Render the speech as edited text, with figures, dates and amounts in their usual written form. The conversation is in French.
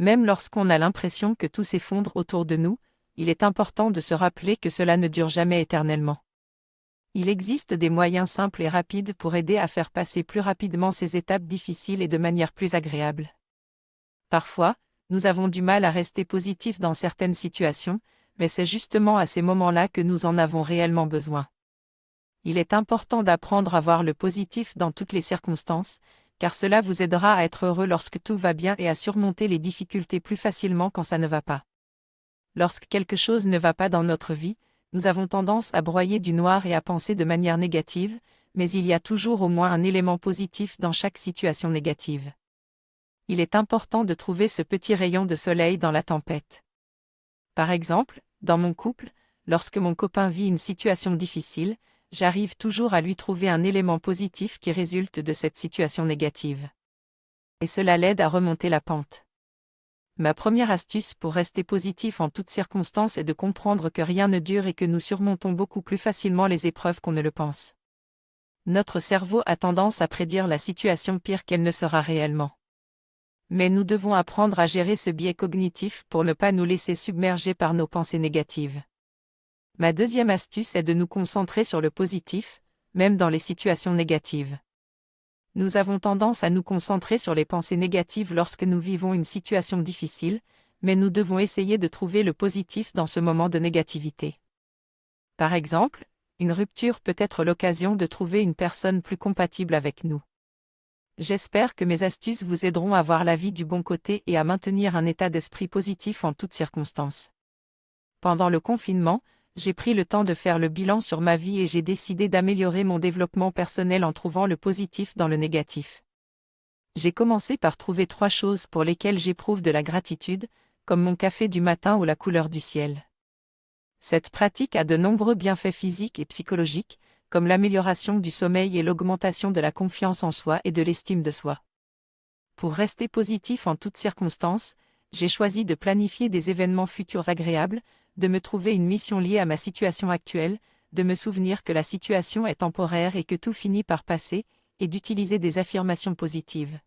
Même lorsqu'on a l'impression que tout s'effondre autour de nous, il est important de se rappeler que cela ne dure jamais éternellement. Il existe des moyens simples et rapides pour aider à faire passer plus rapidement ces étapes difficiles et de manière plus agréable. Parfois, nous avons du mal à rester positifs dans certaines situations, mais c'est justement à ces moments-là que nous en avons réellement besoin. Il est important d'apprendre à voir le positif dans toutes les circonstances, car cela vous aidera à être heureux lorsque tout va bien et à surmonter les difficultés plus facilement quand ça ne va pas. Lorsque quelque chose ne va pas dans notre vie, nous avons tendance à broyer du noir et à penser de manière négative, mais il y a toujours au moins un élément positif dans chaque situation négative. Il est important de trouver ce petit rayon de soleil dans la tempête. Par exemple, dans mon couple, lorsque mon copain vit une situation difficile, j'arrive toujours à lui trouver un élément positif qui résulte de cette situation négative. Et cela l'aide à remonter la pente. Ma première astuce pour rester positif en toutes circonstances est de comprendre que rien ne dure et que nous surmontons beaucoup plus facilement les épreuves qu'on ne le pense. Notre cerveau a tendance à prédire la situation pire qu'elle ne sera réellement. Mais nous devons apprendre à gérer ce biais cognitif pour ne pas nous laisser submerger par nos pensées négatives. Ma deuxième astuce est de nous concentrer sur le positif, même dans les situations négatives. Nous avons tendance à nous concentrer sur les pensées négatives lorsque nous vivons une situation difficile, mais nous devons essayer de trouver le positif dans ce moment de négativité. Par exemple, une rupture peut être l'occasion de trouver une personne plus compatible avec nous. J'espère que mes astuces vous aideront à voir la vie du bon côté et à maintenir un état d'esprit positif en toutes circonstances. Pendant le confinement, j'ai pris le temps de faire le bilan sur ma vie et j'ai décidé d'améliorer mon développement personnel en trouvant le positif dans le négatif. J'ai commencé par trouver 3 choses pour lesquelles j'éprouve de la gratitude, comme mon café du matin ou la couleur du ciel. Cette pratique a de nombreux bienfaits physiques et psychologiques, comme l'amélioration du sommeil et l'augmentation de la confiance en soi et de l'estime de soi. Pour rester positif en toutes circonstances, j'ai choisi de planifier des événements futurs agréables, de me trouver une mission liée à ma situation actuelle, de me souvenir que la situation est temporaire et que tout finit par passer, et d'utiliser des affirmations positives.